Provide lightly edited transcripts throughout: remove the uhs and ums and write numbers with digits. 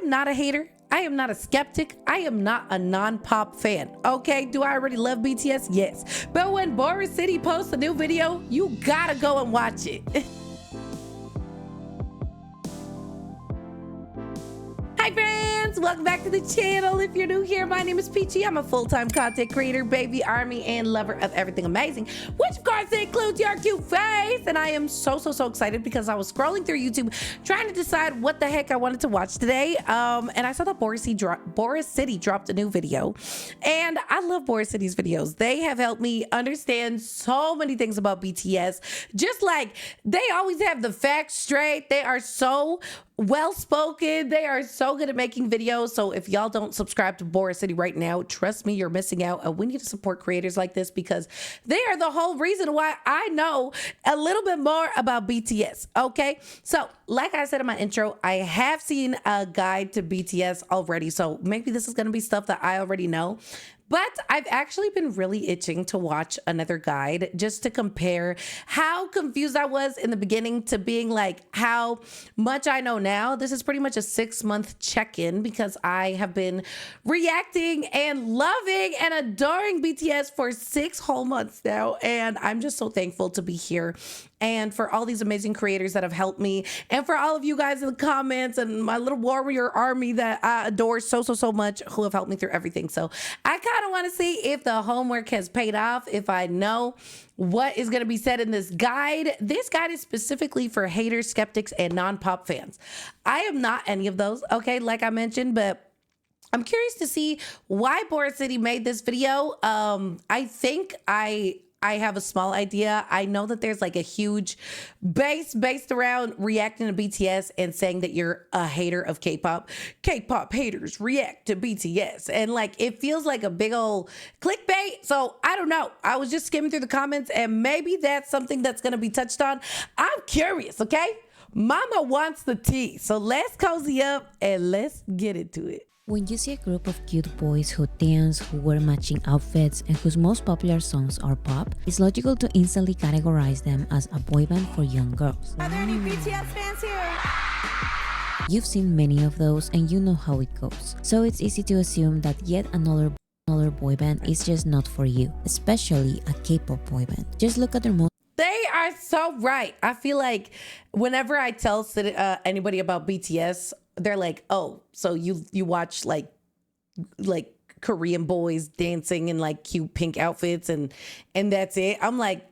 am not a hater. I am not a skeptic. I am not a non-pop fan. Okay, do I already love BTS? Yes. But when Bora City posts a new video, you gotta go and watch it. Hi friends, welcome back to the channel. If you're new here, my name is Peachy. I'm a full-time content creator, baby army, and lover of everything amazing, which of course includes your cute face. And I am so excited because I was scrolling through YouTube trying to decide what the heck I wanted to watch today. And I saw that Bora City dropped a new video, and I love Bora City's videos. They have helped me understand so many things about BTS. Just like they always have the facts straight. They are so well-spoken. They are so good at making videos. So if y'all don't subscribe to Bora City right now, trust me, you're missing out. And we need to support creators like this because they are the whole reason why I know a little bit more about BTS. Okay, so like I said in my intro, I have seen a guide to BTS already, so maybe this is going to be stuff that I already know. But I've actually been really itching to watch another guide just to compare how confused I was in the beginning to being like how much I know now. This is pretty much a 6-month check-in because I have been reacting and loving and adoring BTS for 6 whole months now. And I'm just so thankful to be here and for all these amazing creators that have helped me, and for all of you guys in the comments and my little warrior army that I adore so much who have helped me through everything. So I kind of want to see if the homework has paid off, if I know what is going to be said in this guide. This guide is specifically for haters, skeptics, and non-pop fans. I am not any of those, okay, like I mentioned, but I'm curious to see why Bora City made this video. I think I have a small idea. I know that there's like a huge base based around reacting to BTS and saying that you're a hater of K-pop. K-pop haters react to BTS. And like, it feels like a big old clickbait. So I don't know. I was just skimming through the comments and maybe that's something that's going to be touched on. I'm curious, okay? Mama wants the tea. So let's cozy up and let's get into it. When you see a group of cute boys who dance, who wear matching outfits, and whose most popular songs are pop, it's logical to instantly categorize them as a boy band for young girls. Are there any BTS fans here? You've seen many of those and you know how it goes. So it's easy to assume that yet another boy band is just not for you, especially a K-pop boy band. Just look at their most. They are so right. I feel like whenever I tell anybody about BTS, they're like, oh, so you watch like Korean boys dancing in like cute pink outfits and that's it. I'm like,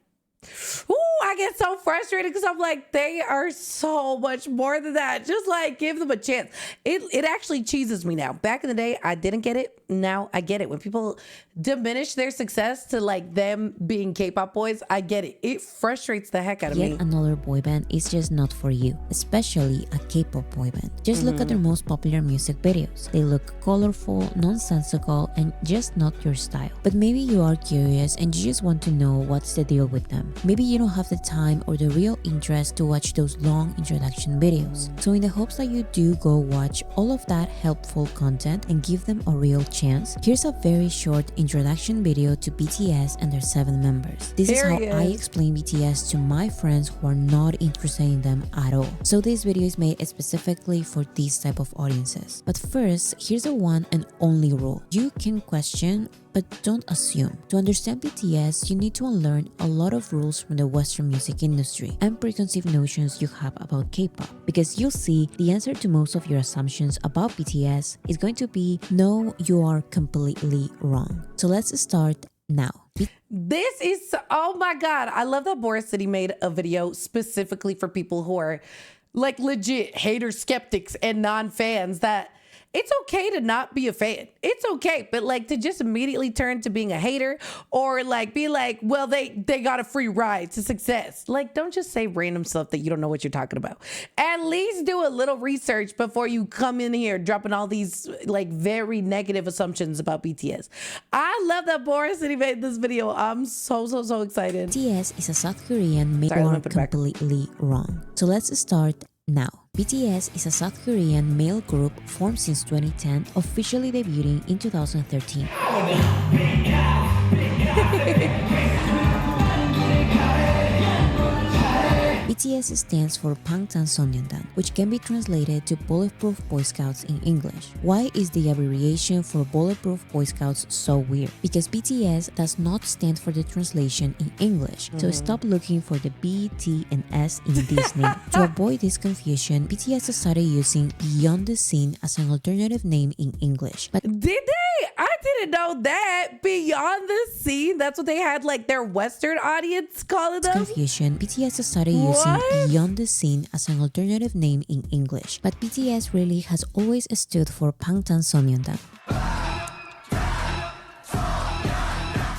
ooh, I get so frustrated because I'm like, they are so much more than that. Just like give them a chance. It actually cheeses me now. Back in the day, I didn't get it. Now I get it. When people diminish their success to like them being K-pop boys, I get it. It frustrates the heck out of me. Yet another boy band is just not for you, especially a K-pop boy band. Just look at their most popular music videos. They look colorful, nonsensical, and just not your style. But maybe you are curious and you just want to know what's the deal with them. Maybe you don't have the time or the real interest to watch those long introduction videos. So in the hopes that you do go watch all of that helpful content and give them a real chance, here's a very short introduction video to BTS and their 7 members. This is how I explain BTS to my friends who are not interested in them at all. So this video is made specifically for these type of audiences. But first, here's the one and only rule. You can question, but don't assume. To understand BTS, you need to unlearn a lot of rules from the Western music industry and preconceived notions you have about K-pop. Because you'll see the answer to most of your assumptions about BTS is going to be no, you are completely wrong. So let's start now. This is, oh my God. I love that Bora City made a video specifically for people who are like legit haters, skeptics, and non-fans that it's okay to not be a fan. It's okay. But like to just immediately turn to being a hater or like be like, well, they got a free ride to success. Like, don't just say random stuff that you don't know what you're talking about. At least do a little research before you come in here dropping all these like very negative assumptions about BTS. I love that Bora City made this video. I'm so excited. BTS is a South Korean male. You are completely wrong. So let's start now. BTS is a South Korean male group formed since 2010, officially debuting in 2013. BTS stands for Bangtan Sonyeondan, which can be translated to Bulletproof Boy Scouts in English. Why is the abbreviation for Bulletproof Boy Scouts so weird? Because BTS does not stand for the translation in English, so stop looking for the B, T, and S in this name. To avoid this confusion, BTS started using Beyond the Scene as an alternative name in English. But Did they? I didn't know that. Beyond the Scene, that's what they had like their Western audience calling them. Confusion, BTS started using Beyond the Scene as an alternative name in English, but BTS really has always stood for Bangtan Sonyeondan.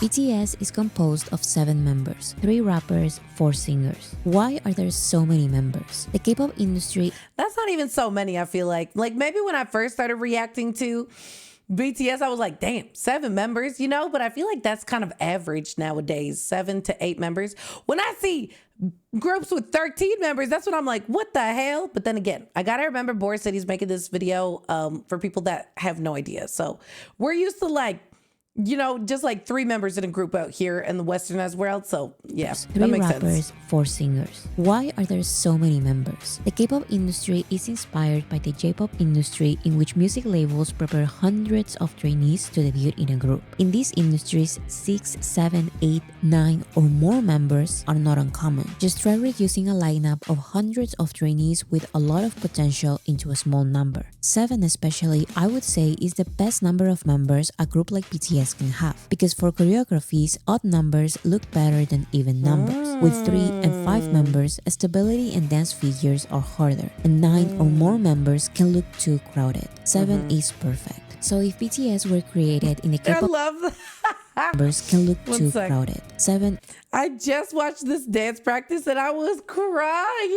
BTS is composed of 7 members, 3 rappers, 4 singers. Why are there so many members? The K-pop industry... That's not even so many, I feel like. Like maybe when I first started reacting to BTS, I was like, damn, 7 members, you know? But I feel like that's kind of average nowadays, 7 to 8 members. When I see groups with 13 members, that's when I'm like, what the hell? But then again, I gotta remember Bora City's making this video for people that have no idea. So we're used to like, you know, just like 3 members in a group out here in the westernized world. So yeah, 3 that makes rappers, sense. 4 singers. Why are there so many members? The K-pop industry is inspired by the J-pop industry, in which music labels prepare hundreds of trainees to debut in a group. In these industries, 6, 7, 8, 9 or more members are not uncommon. Just try reducing a lineup of hundreds of trainees with a lot of potential into a small number. 7 especially, I would say, is the best number of members a group like BTS can have, because for choreographies, odd numbers look better than even numbers. With 3 and 5 members, stability and dance figures are harder, and 9 or more members can look too crowded. 7 is perfect. So if BTS were created in a I K-pop, love that. members can look too sec. crowded. 7 I just watched this dance practice and I was crying.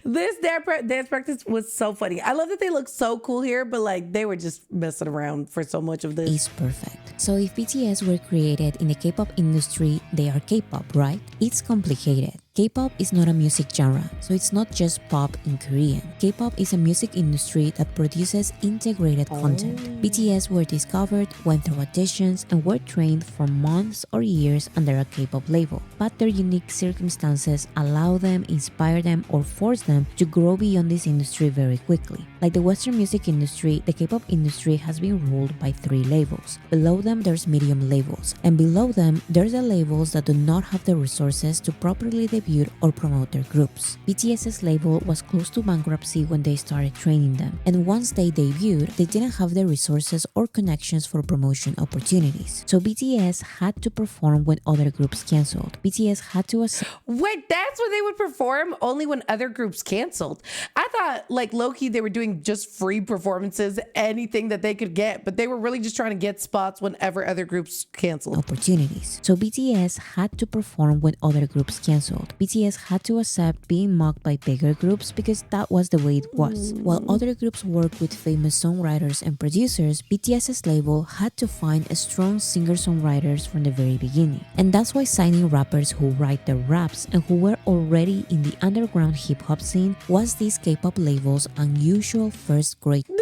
This dance practice was so funny. I love that they look so cool here, but like they were just messing around for so much of this. is perfect. So if BTS were created in the K-pop industry, they are K-pop, right? It's complicated. K-pop is not a music genre, so it's not just pop in Korean. K-pop is a music industry that produces integrated content. BTS were discovered, went through auditions, and were trained for months or years under a K-pop label. But their unique circumstances allow them, inspire them, or force them to grow beyond this industry very quickly. Like the Western music industry, the K-pop industry has been ruled by 3 labels. Below them, there's medium labels, and below them, there's the labels that do not have the resources to properly debut or promote their groups. BTS's label was close to bankruptcy when they started training them, and once they debuted, they didn't have the resources or connections for promotion opportunities. So BTS had to perform when other groups canceled. BTS had to accept... Wait, that's when they would perform? Only when other groups canceled? I thought like low-key they were doing just free performances, anything that they could get, but they were really just trying to get spots whenever other groups canceled. opportunities. So BTS had to perform when other groups canceled. BTS had to accept being mocked by bigger groups because that was the way it was. While other groups worked with famous songwriters and producers, BTS's label had to find strong singer-songwriters from the very beginning. And that's why signing rappers who write their raps and who were already in the underground hip-hop scene was this K-pop label's unusual first great... No,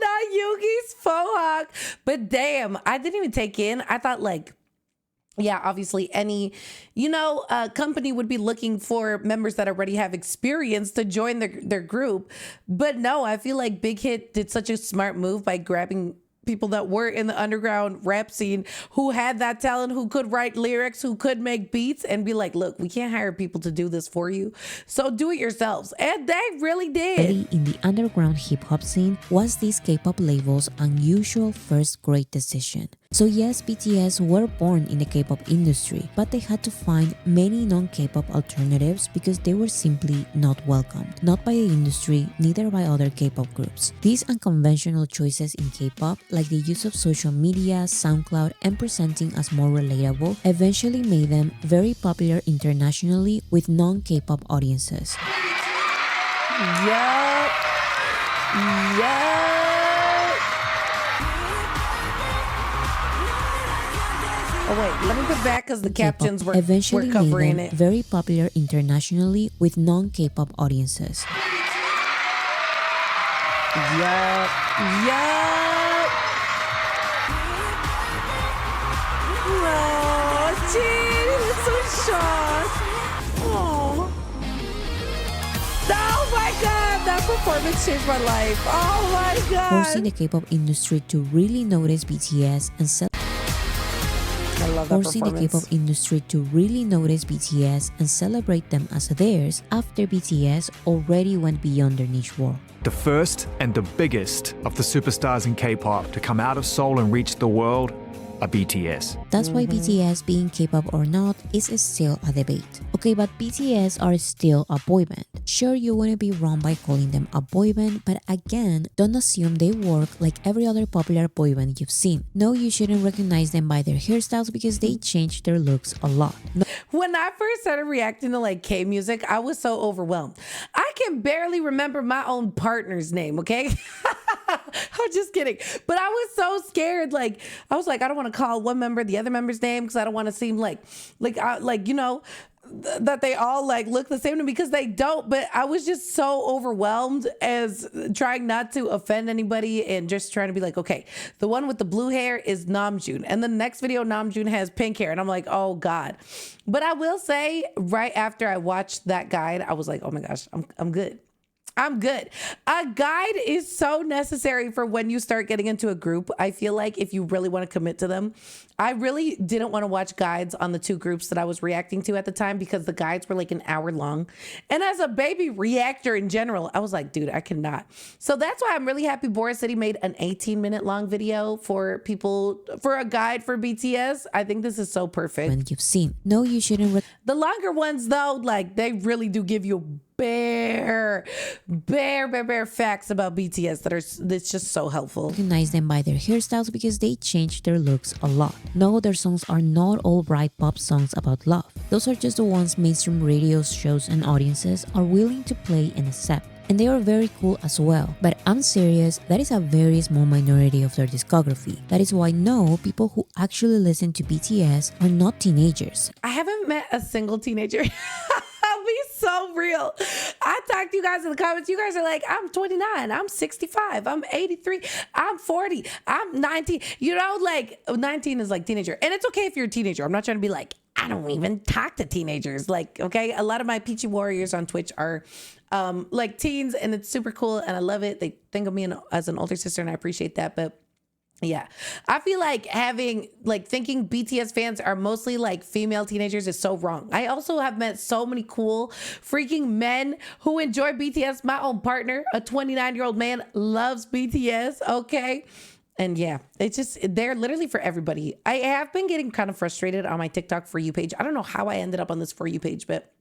not Yoongi's faux hawk. But damn, I didn't even take in. I thought like, yeah, obviously any, company would be looking for members that already have experience to join their group. But no, I feel like Big Hit did such a smart move by grabbing people that were in the underground rap scene who had that talent, who could write lyrics, who could make beats, and be like, look, we can't hire people to do this for you, so do it yourselves. And they really did. In the underground hip-hop scene was this K-pop label's unusual first great decision. So yes, BTS were born in the K-pop industry, but they had to find many non-K-pop alternatives because they were simply not welcomed. Not by the industry, neither by other K-pop groups. These unconventional choices in K-pop, like the use of social media, SoundCloud, and presenting as more relatable, eventually made them very popular internationally with non-K-pop audiences. Yup. Oh wait, let me put back because the captions were covering made them it. very popular internationally with non-K-pop audiences. Yup. Oh, Jin, he looks so shocked. Oh. performance changed my life. Oh my god. Forcing the K-pop industry to really notice BTS and I love that forcing the K-pop industry to really notice BTS and celebrate them as theirs after BTS already went beyond their niche world. The first and the biggest of the superstars in K-pop to come out of Seoul and reach the world are BTS. That's why BTS being K-pop or not is still a debate. Okay, but BTS are still a boy band. Sure, you wouldn't be wrong by calling them a boy band, but again, don't assume they work like every other popular boy band you've seen. No, you shouldn't recognize them by their hairstyles because they change their looks a lot. No. When I first started reacting to like K music, I was so overwhelmed. I can barely remember my own partner's name, okay? I'm just kidding. But I was so scared. Like, I was like, I don't want to call one member the other member's name because I don't want to seem like you know, that they all like look the same to me, because they don't. But I was just so overwhelmed as trying not to offend anybody and just trying to be like, okay, the one with the blue hair is Namjoon, and the next video Namjoon has pink hair, and I'm like, oh god. But I will say, right after I watched that guide, I was like, oh my gosh, I'm good. I'm good. A guide is so necessary for when you start getting into a group. I feel like if you really want to commit to them, I really didn't want to watch guides on the two groups that I was reacting to at the time because the guides were like an hour long. And as a baby reactor in general, I was like, dude, I cannot. So that's why I'm really happy Bora City made an 18-minute long video for people, for a guide for BTS. I think this is so perfect. When you've seen. No, you shouldn't. The longer ones though, like they really do give you bare facts about BTS that's just so helpful. Recognize them by their hairstyles because they change their looks a lot. No, their songs are not all bright pop songs about love. Those are just the ones mainstream radio shows and audiences are willing to play and accept. And they are very cool as well. But I'm serious, that is a very small minority of their discography. That is why no, people who actually listen to BTS are not teenagers. I haven't met a single teenager. I'll be so real. I talk to you guys in the comments. You guys are like, I'm 29, I'm 65, I'm 83, I'm 40, I'm 19. You know, like 19 is like teenager. And it's okay if you're a teenager. I'm not trying to be like, I don't even talk to teenagers. Like, okay, a lot of my Peachy warriors on Twitch are like teens, and it's super cool and I love it. They think of me as an older sister and I appreciate that. But yeah, I feel like thinking BTS fans are mostly like female teenagers is so wrong. I also have met so many cool freaking men who enjoy BTS. My own partner, a 29-year-old man, loves BTS, okay? And yeah, it's just, they're literally for everybody. I have been getting kind of frustrated on my TikTok For You page. I don't know how I ended up on this For You page, but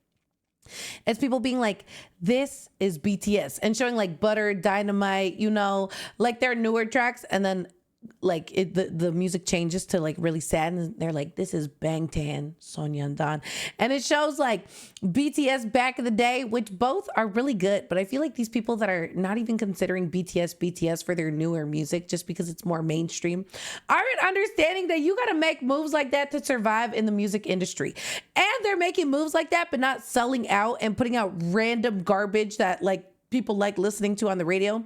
it's people being like, this is BTS, and showing like Butter, Dynamite, you know, like their newer tracks, and then like the music changes to like really sad, and they're like, this is Bangtan, Sonyeondan, and it shows like BTS back in the day, which both are really good. But I feel like these people that are not even considering BTS for their newer music just because it's more mainstream aren't understanding that you got to make moves like that to survive in the music industry. And they're making moves like that but not selling out and putting out random garbage that like people like listening to on the radio.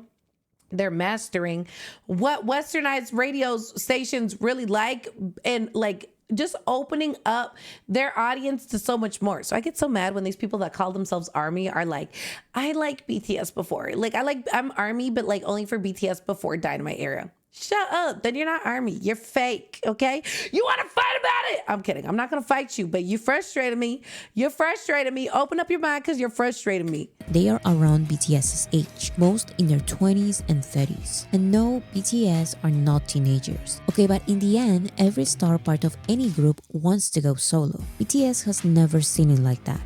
They're mastering what westernized radio stations really like, and like just opening up their audience to so much more. So I get so mad when these people that call themselves ARMY are like, I like BTS before. Like I'm ARMY, but like only for BTS before Dynamite era. Shut up. Then you're not ARMY. You're fake, okay? You want to fight about it? I'm kidding. I'm not going to fight you, but you frustrated me. You're frustrating me. Open up your mind because you're frustrating me. They are around BTS's age, most in their 20s and 30s. And no, BTS are not teenagers. Okay, but in the end, every star part of any group wants to go solo. BTS has never seen it like that.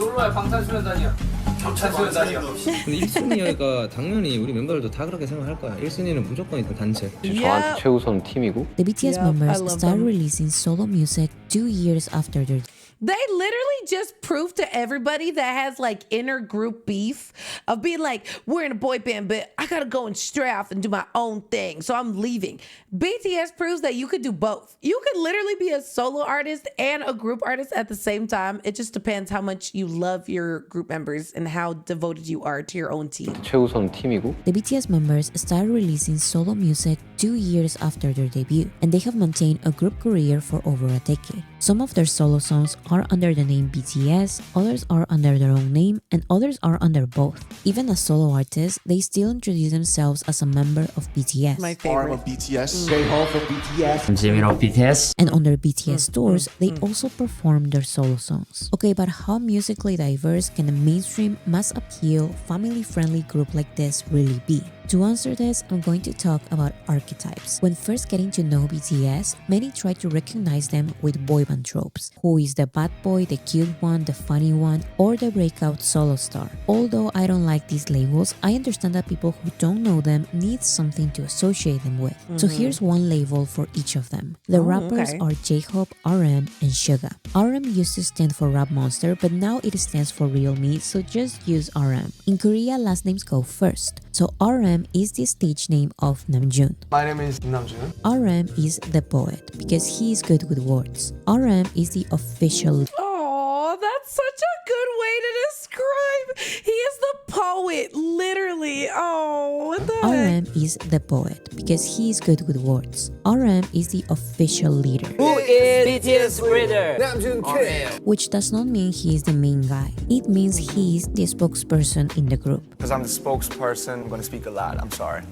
솔로야 방탄소년단이야. 겹찬소년단이야. 근데 1순위가 당연히 우리 멤버들도 다 그렇게 생각할 거야. 1순위는 무조건 일단 단체. 저한테 최우선 팀이고. The BTS members started releasing solo music 2 years after their They literally just proved to everybody that has like inner group beef of being like, we're in a boy band, but I gotta go and stray off and do my own thing, so I'm leaving. BTS proves that you could do both. You could literally be a solo artist and a group artist at the same time. It just depends how much you love your group members and how devoted you are to your own team. 최우선 팀이고. The BTS members started releasing solo music 2 years after their debut, and they have maintained a group career for over a decade. Some of their solo songs are under the name BTS, others are under their own name, and others are under both. Even as solo artists, they still introduce themselves as a member of BTS. My Arm favorite. of BTS. J-Hope for BTS. Jimin of BTS. And on their BTS tours, they also perform their solo songs. Okay, but how musically diverse can a mainstream, mass appeal, family-friendly group like this really be? To answer this, I'm going to talk about archetypes. When first getting to know BTS, many try to recognize them with boy band tropes. Who is the bad boy, the cute one, the funny one, or the breakout solo star? Although I don't like these labels, I understand that people who don't know them need something to associate them with. So here's one label for each of them. The rappers are J-Hope, RM, and Suga. RM used to stand for Rap Monster, but now it stands for Real Me, so just use RM. In Korea, last names go first. So RM is the stage name of Namjoon. My name is Namjoon. RM is the poet because he is good with words. RM is the official. Oh, that's such a good way to describe. He is the poet, literally. Oh, what the heck? RM is the poet because he is good with words. RM is the official leader, Who is BTS leader? Namjoon Kid. which does not mean he is the main guy. It means he is the spokesperson in the group. Because I'm the spokesperson, I'm going to speak a lot. I'm sorry.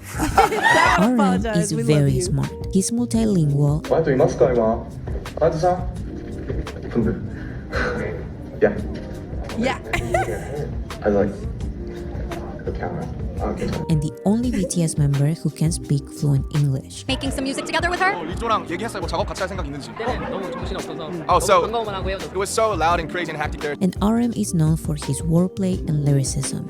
RM apologize, is we love very you. smart. He's multilingual. 我要对 mask 嘛？啊，这啥？분들. Yeah. Yeah. I like the camera. Okay. And the only BTS member who can speak fluent English. Making some music together with her? 리조랑 얘기했어요. 뭐 작업 같이 할 생각 있는지. 너무 정신없어서 Oh, so 반가워만 하고 헤어졌어. it was so loud and crazy and hectic there. And RM is known for his wordplay and lyricism.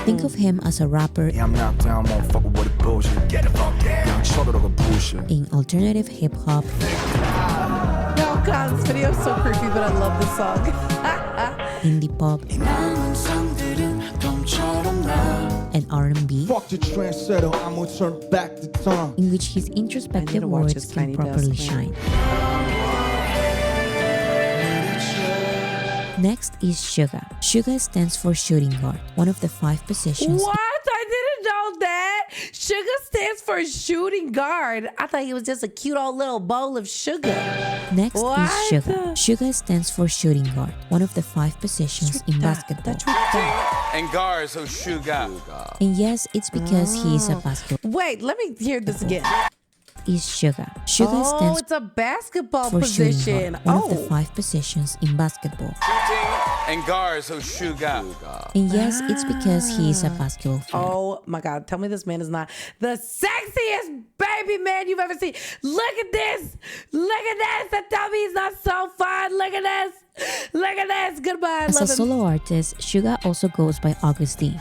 Think of him as a rapper I'm knocked down, motherfucker, what a bullshit. Get the fuck down. 쳐들어가 bullshit. in alternative hip hop Oh God, this video is so creepy, but I love this song. indie pop, and R&B, Fuck the trendsetter, I'm gonna turn back the time. in which his I need introspective to watch words his can Tiny properly Desk, man. shine. Next is Suga. Suga stands for shooting guard, one of the 5 positions What? I didn't know that. Sugar stands for shooting guard. I thought he was just a cute old little bowl of sugar. Next What? is Suga. Suga stands for shooting guard, one of the 5 positions in basketball. That's right. And guards who Suga. And yes, it's because he is a basketball. Wait, let me hear this again. Is Suga. Suga Oh, stands it's a basketball for shooting position. guard, one of the Oh, 5 positions in basketball. And guards who Suga. And yes, it's because he is a basketball fan. oh my God. Tell me this man is not the sexiest baby man you've ever seen. Look at this. Look at this. The dummy is not so fun. Look at this. Look at this. Goodbye. I As a love him. solo artist, Suga also goes by Augustine,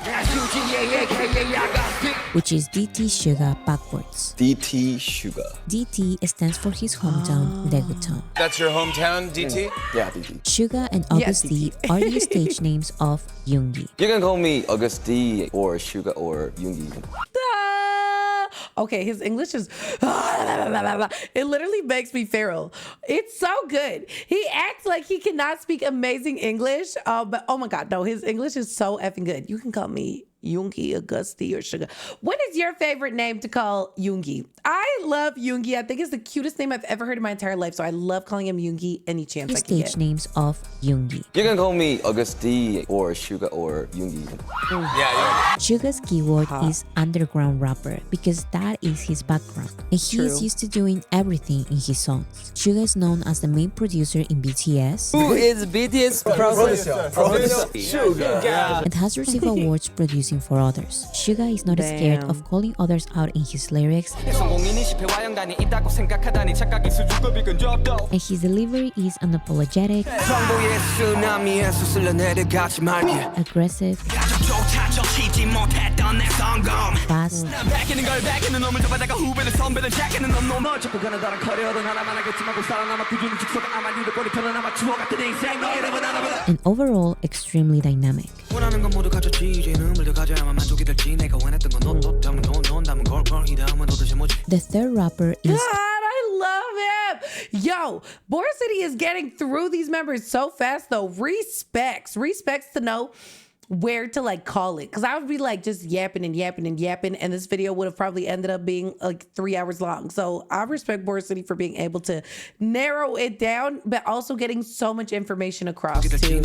which is DT Suga backwards. DT Suga. DT stands for his hometown, Daegutan. That's your hometown, DT? Yeah, DT. Suga and Yes, Augustine are the stage names of Yoongi. You can call me Augusti or Suga or Yoongi. Ah. Okay, his English is it literally makes me feral. It's so good. He acts like he cannot speak amazing English, but oh my God, no, his English is so effing good. You can call me Yoongi, Augusti, or Suga. What is your favorite name to call Yoongi? I love Yoongi. I think it's the cutest name I've ever heard in my entire life, so I love calling him Yoongi any chance The I can stage get. names of Yoongi. You can call me Augusti or Suga or Yoongi. Yeah. Suga's keyword is underground rapper because that is his background, and he is True. used to doing everything in his songs. Suga is known as the main producer in BTS Who is BTS producer? Suga. and has received awards producing for others. Suga is not scared Damn. of calling others out in his lyrics, 성공인이 실패 와영단이 있다고 생각하다니 착각이 수줍고 비근 접도. and his delivery is unapologetic, 정보의 쓰나미에서 쓸려 내려가지 말게. aggressive, 가족조차 적히지 못했던 내 성공. fast, 베끼는 걸 베끼는 놈을 잡아다가 후배를 선배를 제끼는 놈 멀찍고 가는 다른 커리어도 하나만 하겠지만 꼭 살아남아 꾸준히 축소가 아마 니들 꼬리 편안함아 추억 같은 인생 너 이름은 하나보다 and overall extremely dynamic. 원하는 건 모두 가졌지 이제 눈물 더 가져야만 만족이 될지 내가 원했던 건너 담은 넌 담은 걸걸 이 다음은 도대체 뭐지 The third rapper is God, I love him. Yo, Bora City is getting through these members so fast, though. Respects to know where to like call it, because I would be like just yapping and yapping and yapping, and this video would have probably ended up being like 3 hours long. So I respect Bora City for being able to narrow it down, but also getting so much information across too.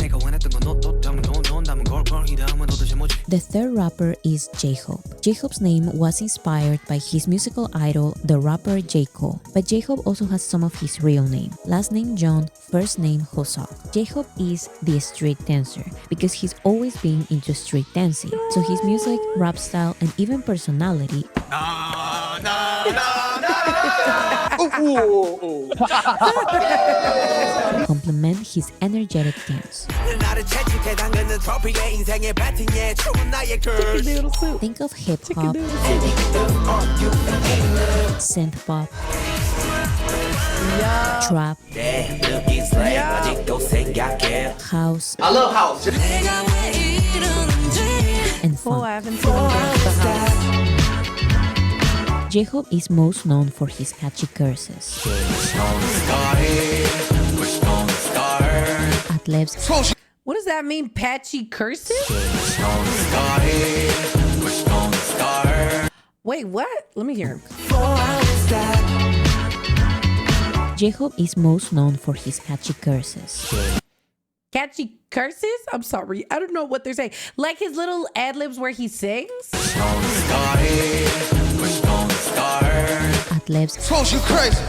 The third rapper is J-Hope. J-Hope's name was inspired by his musical idol, the rapper J. Cole. But J-Hope also has some of his real name. Last name John, first name Hosok. J-Hope is the street dancer because he's always been into street dancing. So his music, rap style, and even personality complement his energetic dance. Think of hip-hop, synth-pop, trap, house, I love house. and Oh, I funk. haven't seen the house. J-Hope is most known for his catchy curses, ad-libs, What does that mean? Patchy curses? Wait, what? Let me hear. J-Hope is most known for his catchy curses, Catchy curses? I'm sorry. I don't know what they're saying. Like his little ad-libs where he sings? ad-libs, you crazy.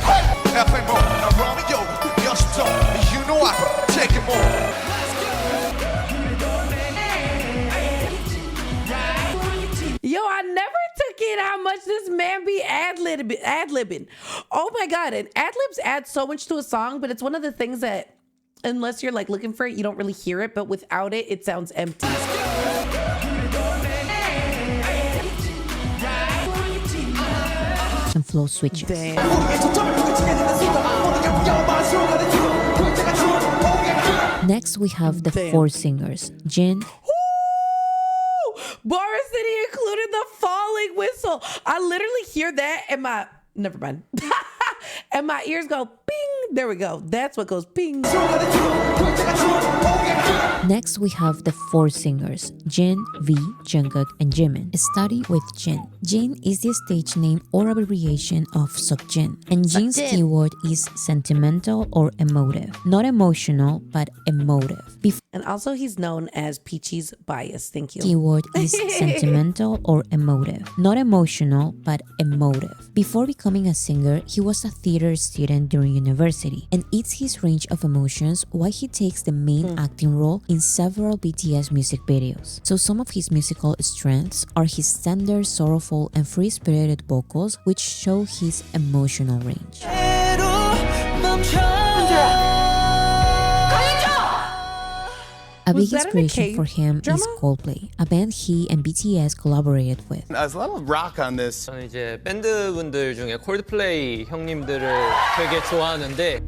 You know I take it more. Yo, I never took in how much this man be ad-libbing. Oh my God. And ad-libs add so much to a song, but it's one of the things that, unless you're like looking for it, you don't really hear it, but without it, it sounds empty. and flow switches. Damn. Next, we have the four singers, Jin, Bora City included the falling whistle. I literally hear that and never mind. And my ears go ping. There we go. That's what goes ping. Next, we have the four singers, Jin, V, Jungkook, and Jimin. Study with Jin. Jin is the stage name or abbreviation of Seokjin, and Jin's Seokjin. keyword is sentimental or emotive. Not emotional, but emotive. And also he's known as Peachy's bias. Thank you. Keyword is sentimental or emotive. Not emotional, but emotive. Before becoming a singer, he was a theater student during university, and it's his range of emotions why he takes the main acting role in several BTS music videos. So some of his musical strengths are his tender, sorrowful, and free-spirited vocals, which show his emotional range. A Was big that in a inspiration for him K-drama? is Coldplay, a band he and BTS collaborated with. There's a lot of rock on this. 저는 이제 밴드분들 중에 콜드플레이 형님들을 되게 좋아하는데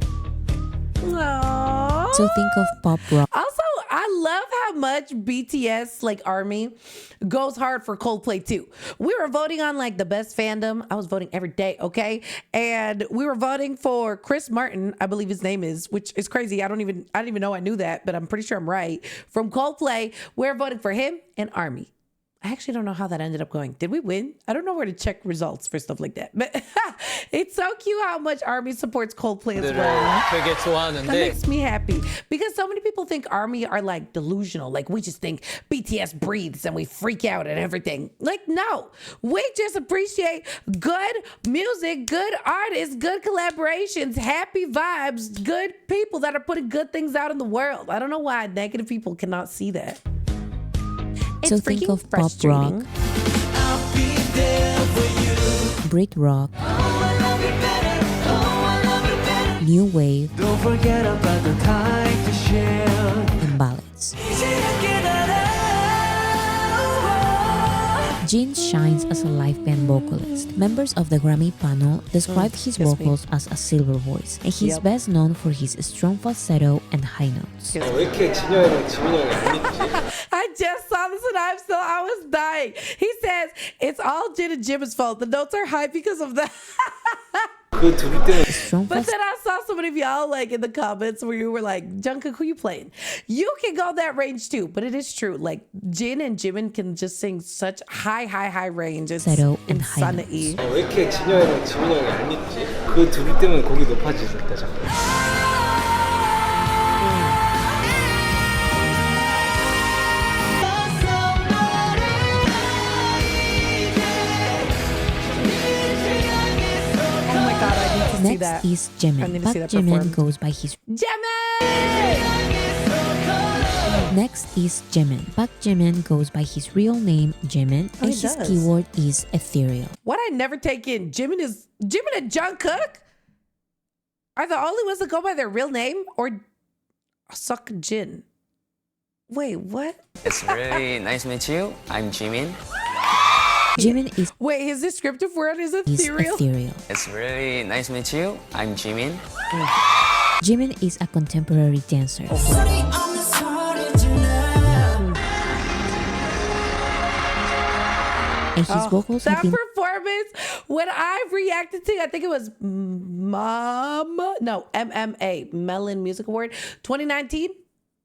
Aww. So think of pop rock, Also, I love how much BTS, like ARMY, goes hard for Coldplay too. We were voting on like the best fandom. I was voting every day, okay? And we were voting for Chris Martin, I believe his name is, which is crazy. I didn't even know I knew that, but I'm pretty sure I'm right. From Coldplay, we're voting for him and ARMY. I actually don't know how that ended up going. Did we win? I don't know where to check results for stuff like that. But it's so cute how much ARMY supports Coldplay as well. 되게 That 좋아하는데 makes me happy because so many people think ARMY are like delusional. Like we just think BTS breathes and we freak out and everything. Like, no, we just appreciate good music, good artists, good collaborations, happy vibes, good people that are putting good things out in the world. I don't know why negative people cannot see that. It's so think freaking of pop rock, frustrating. Brit rock, new wave, Don't forget about the time to share. and ballads. Jin shines as a live band vocalist. Members of the Grammy panel described his yes, me. vocals as a silver voice, and he's Yep. best known for his strong falsetto and high notes. 왜 이렇게 진영이랑 지민이 형이 안 믿지? I just saw this and I was dying. He says it's all Jin and Jimin's fault. The notes are high because of that. 그 둘이 때문에 Strong But then I saw some of y'all like in the comments where you were like, Jungkook, who you playing? You can go that range too, but it is true. Like Jin and Jimin can just sing such high range. It's Settle and high insanity. 왜 이렇게 진영이랑 지민이 형이 안 있지? 그 둘이 때문에 곡이 높아지겠다 자꾸. Oh my god, I need to see Next that. is I Jimin. need to Park see that Jimin performed. goes by his Jimin! Next is Jimin. Park Jimin goes by his real name Jimin, Oh, and he his does. keyword is ethereal. What I never take in, Jimin and Jungkook are the only ones that go by their real name, or Suck Jin. Wait, what? It's really nice to meet you. I'm Jimin. Jimin is Wait, his descriptive word is ethereal? ethereal. It's really nice to meet you. I'm Jimin. Jimin is a contemporary dancer. And his vocals have That been performance, when I reacted to, I think it was MMA, Melon Music Award, 2019.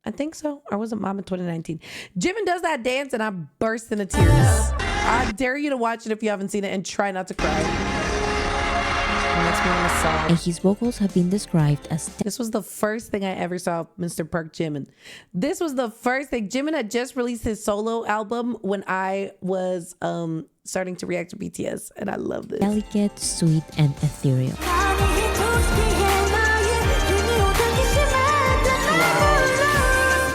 I think so. Or was it Mama 2019? Jimin does that dance and I burst into tears. I dare you to watch it if you haven't seen it and try not to cry. It makes me want to sob. and his vocals have been described as This was the first thing I ever saw of Mr. Park Jimin. This was the first thing. Jimin had just released his solo album when I was starting to react to BTS, and I love this. delicate, sweet, and ethereal.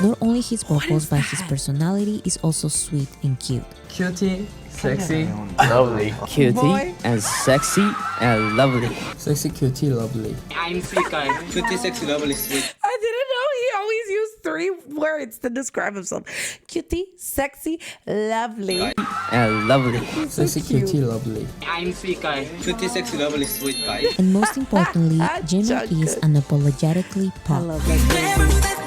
Not only his vocals, but his personality is also sweet and cute. Cutie, sexy, Lovely. cutie, Boy. and sexy and lovely. Sexy, cutie, lovely. I'm sweet guy. Cutie, sexy, lovely, sweet. I didn't know he always used 3 words to describe himself. Cutie, sexy, lovely. And lovely. Sexy, cutie, lovely. I'm sweet guy. Cutie, sexy, lovely, sweet guy. And most importantly, Jimin is Jungkook. unapologetically I pop. love that.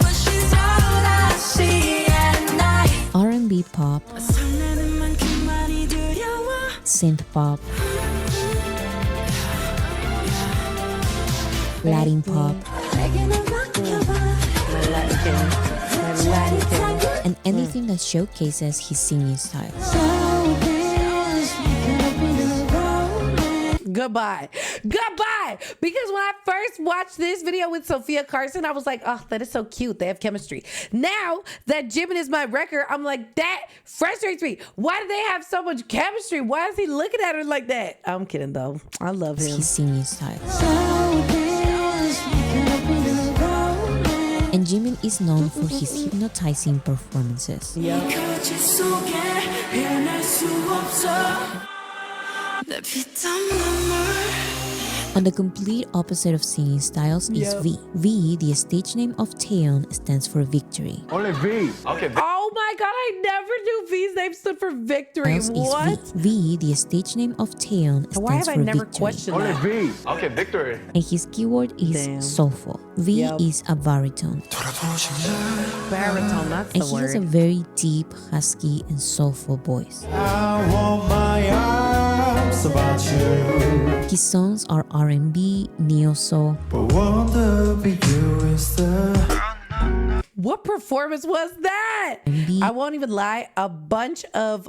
R&B pop, synth pop, Latin pop, and anything that showcases his singing style. Goodbye. Because when I first watched this video with Sophia Carson, I was like, oh, that is so cute. They have chemistry. Now that Jimin is my record, I'm like, that frustrates me. Why do they have so much chemistry? Why is he looking at her like that? I'm kidding though. I love him. His singing style. And Jimin is known for his hypnotizing performances. On the complete opposite of singing styles is V. V, the stage name of Taeyeon, stands for victory. Only V. Okay. Oh my God, I never knew V's name stood for victory. Styles is What? V. V, the stage name of Taeyeon, Why stands have I for never victory. questioned that? V. Okay, victory. And his keyword is Damn. soulful. V Yep. is a baritone. Baritone, that's And the he has a word. very deep, husky, and soulful voice. His songs are R&B, neo-soul, What performance was that? R&B, I won't even lie. A bunch of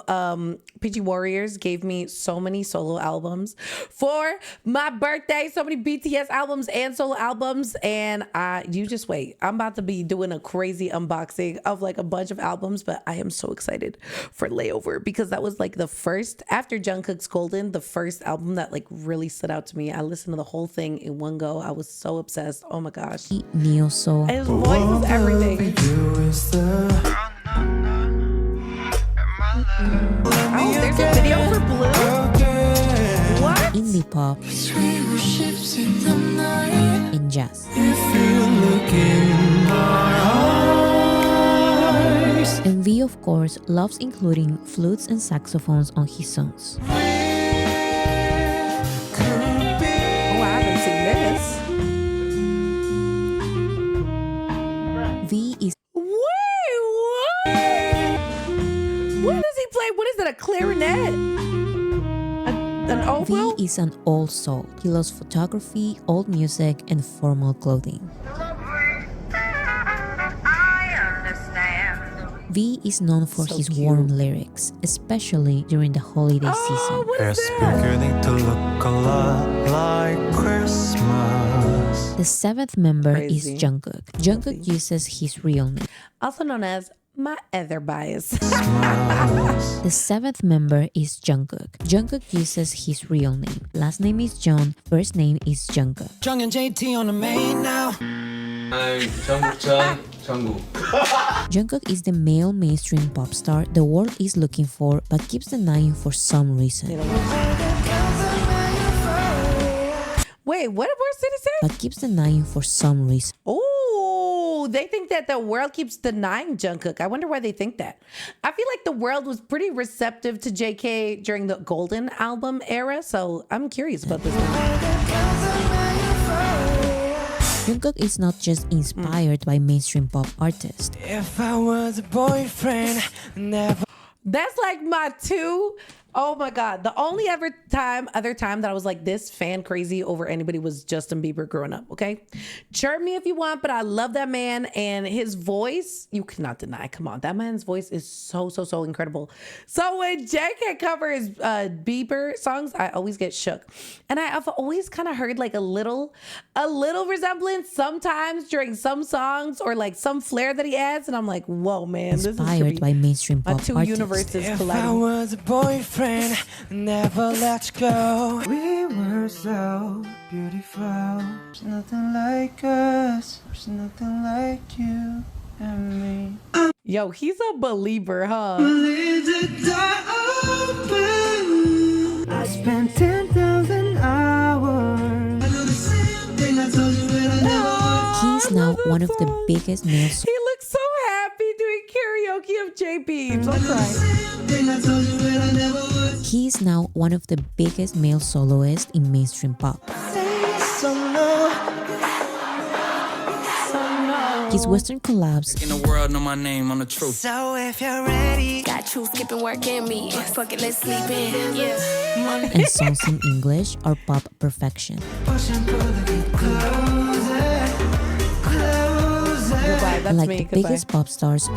Peachy Warriors gave me so many solo albums for my birthday. So many BTS albums and solo albums. And you just wait. I'm about to be doing a crazy unboxing of like a bunch of albums. But I am so excited for Layover because that was like the first, after Jungkook's Golden, the first album that like really stood out to me. I listened to the whole thing in one go. I was so obsessed. Oh my gosh. neo-soul, And his voice was everything. Oh, there's a video for Blue? What? indie pop, and jazz. And V, of course, loves including flutes and saxophones on his songs. Oh, I haven't seen this. V is Wait, what? What does he play? What is it, a clarinet? An V is an old soul. He loves photography, old music, and formal clothing. V is known for So his cute. warm lyrics, especially during the holiday season. What is It's that? beginning to look a lot like Christmas. The seventh member Crazy. is Jungkook. Jungkook uses his real name. Also known as my other bias. The seventh member is Jungkook. Jungkook uses his real name. Last name is John, first name is Jungkook. Jung and JT on the main now. Jungkook is the male mainstream pop star the world is looking for but keeps denying for some reason. Wait, what did Bora City say? But keeps denying for some reason. Oh, they think that the world keeps denying Jungkook. I wonder why they think that. I feel like the world was pretty receptive to JK during the Golden album era, so I'm curious about this now. Jungkook is not just inspired by mainstream pop artists. If I was a boyfriend, never. That's like my two. Oh my God. The only other time that I was like this fan crazy over anybody was Justin Bieber growing up. Okay. Chirp me if you want, but I love that man and his voice. You cannot deny. Come on. That man's voice is so incredible. So when JK covers Bieber songs, I always get shook. And I've always kind of heard like a little resemblance sometimes during some songs or like some flair that he adds. And I'm like, whoa, man, this is Inspired by mainstream my pop two artists. universes If I colliding. was a boyfriend, never let go. We were so beautiful. There's nothing like us. There's nothing like you and me. Yo, he's a believer, huh? I spent 10,000 hours. He's now one of the biggest male He looks so happy doing karaoke of JP. I'm crying. He is now one of the biggest male soloists in mainstream pop. His Western collabs In the world, know my name on the truth. So if you're ready, Got true skipping work in me. Fuck it, let's sleep in. Yeah. and songs in English are pop perfection. Goodbye, that's Like me. the Goodbye. biggest pop stars,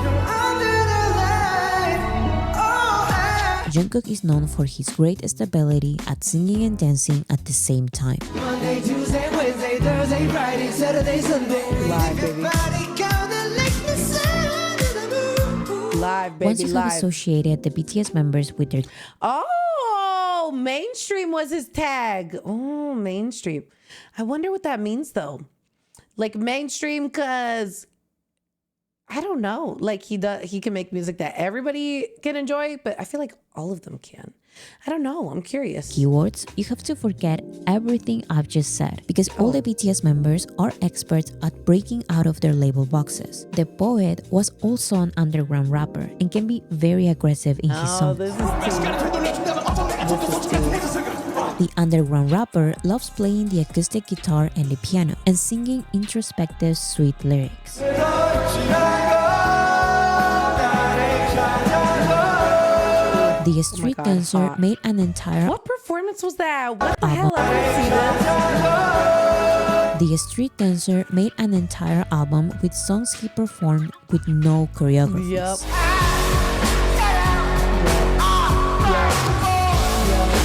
Jungkook is known for his great stability at singing and dancing at the same time. Monday, Tuesday, Wednesday, Thursday, Friday, Saturday, Sunday. Live, baby. Live, Once baby, you have live. associated the BTS members with their Oh, mainstream was his tag. Oh, mainstream. I wonder what that means though. Like mainstream, cause I don't know. Like he can make music that everybody can enjoy, but I feel like all of them can. I don't know. I'm curious. keywords, you have to forget everything I've just said because all the BTS members are experts at breaking out of their label boxes. The poet was also an underground rapper and can be very aggressive in his Oh, songs. this is too. The underground rapper loves playing the acoustic guitar and the piano and singing introspective, sweet lyrics. The street God, dancer hot. made an entire What performance was that? What the hell? I didn't see this. The street dancer made an entire album with songs he performed with no choreography. Yep.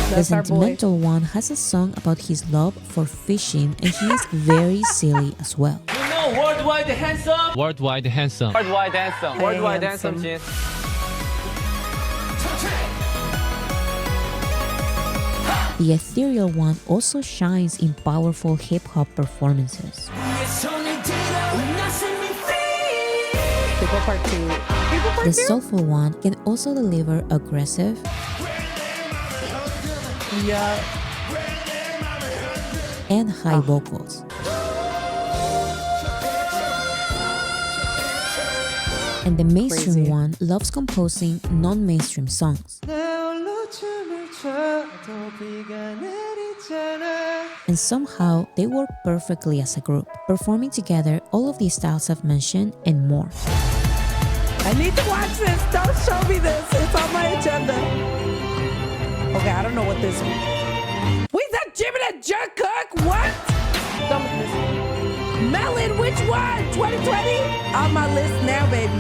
The That's our boy. sentimental one has a song about his love for fishing and he is very silly as well. You know, worldwide handsome. Worldwide handsome. Worldwide handsome. Worldwide handsome, Jin. The ethereal one also shines in powerful hip-hop performances. People part 2. People part The 2? soulful one can also deliver aggressive Yeah. and high vocals. And the mainstream Crazy. one loves composing non-mainstream songs. And somehow they work perfectly as a group, performing together all of the styles I've mentioned and more. I need to watch this. Don't show me this. It's on my agenda. Okay, I don't know what this said Jungkook. What? Don't look at this. Melon, which one? 2020? On my list now, baby.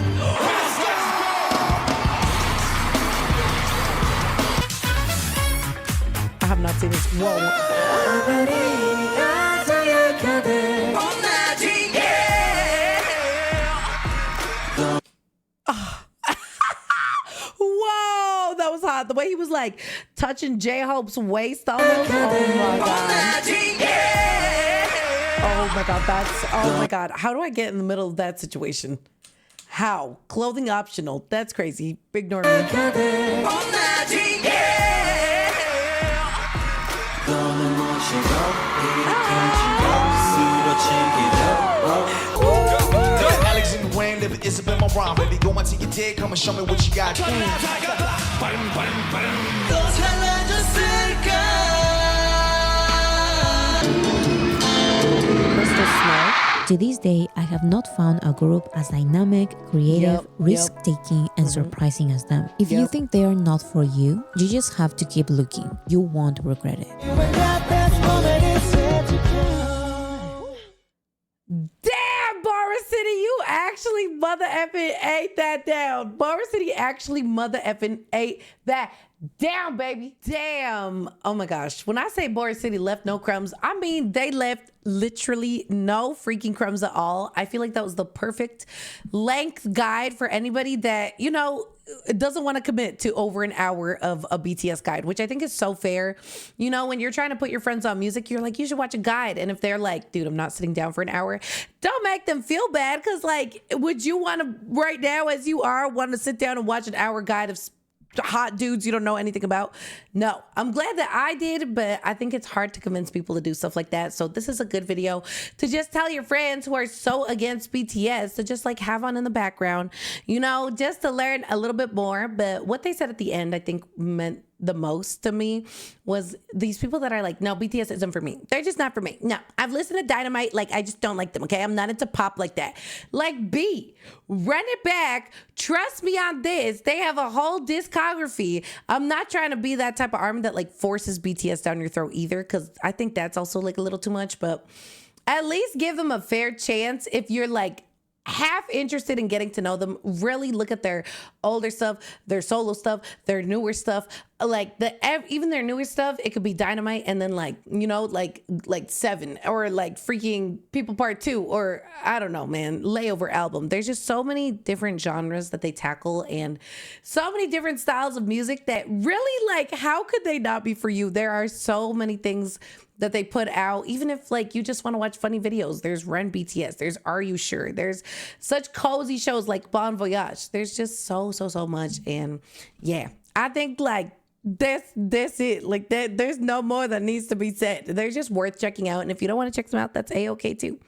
I have not seen this. Whoa. Whoa, that was hot. The way he was like touching J-Hope's waist almost. Oh my God. Oh my God, oh my God. How do I get in the middle of that situation? How? Clothing optional. That's crazy. Ignore me. It's been my rhyme, baby. Go into your dig, come and show me what you got. To this day, I have not found a group as dynamic, creative, risk-taking, and surprising as them. If you think they are not for you, you just have to keep looking. You won't regret it. Damn, Bora City, you actually mother effing ate that down. Bora City actually mother effing ate that down, baby. Damn. Oh my gosh. When I say Bora City left no crumbs, I mean they left literally no freaking crumbs at all. I feel like that was the perfect length guide for anybody that, you know, doesn't want to commit to over an hour of a BTS guide, which I think is so fair. You know, when you're trying to put your friends on music, you're like, you should watch a guide. And if they're like, dude, I'm not sitting down for an hour, don't make them feel bad. Cause like, would you want to right now as you are want to sit down and watch an hour guide of hot dudes you don't know anything about? No, I'm glad that I did, but I think it's hard to convince people to do stuff like that. So this is a good video to just tell your friends who are so against BTS to just like have on in the background, you know, just to learn a little bit more. But what they said at the end, I think meant the most to me was these people that are like, no, BTS isn't for me. They're just not for me. No, I've listened to Dynamite. Like, I just don't like them. Okay. I'm not into pop like that. Like, B, run it back. Trust me on this. They have a whole discography. I'm not trying to be that type of army that like forces BTS down your throat either. Cause I think that's also like a little too much, but at least give them a fair chance. If you're like half interested in getting to know them, really look at their older stuff, their solo stuff, their newer stuff, like even their newer stuff. It could be Dynamite and then like, you know, like 7 or like freaking People Part 2 or I don't know, man, Layover album. There's just so many different genres that they tackle and so many different styles of music that really, like, how could they not be for you? There are so many things that they put out, even if like you just want to watch funny videos. There's Run BTS, there's Are You Sure, there's such cozy shows like Bon Voyage. There's just so much. And yeah, I think like that's it. Like that, there's no more that needs to be said. They're just worth checking out. And if you don't want to check them out, that's a-okay too.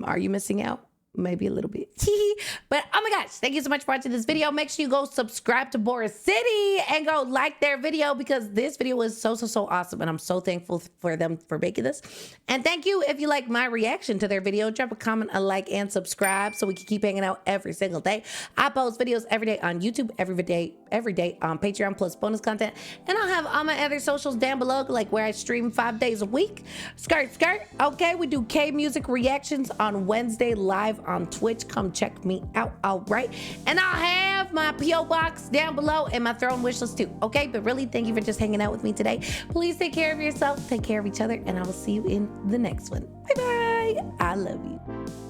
Are you missing out? Maybe a little bit. But oh my gosh, thank you so much for watching this video. Make sure you go subscribe to Bora City and go like their video because this video was so awesome and I'm so thankful for them for making this. And thank you if you like my reaction to their video. Drop a comment, a like, and subscribe so we can keep hanging out every single day. I post videos every day on YouTube, every day on Patreon plus bonus content, and I'll have all my other socials down below, like where I stream 5 days a week. Skirt. Okay, we do K-music reactions on Wednesday live on Twitch. Come check me out. All right, and I'll have my PO box down below and my throne wish list too. Okay, but really, thank you for just hanging out with me today. Please take care of yourself, take care of each other, and I will see you in the next one. Bye bye. I love you.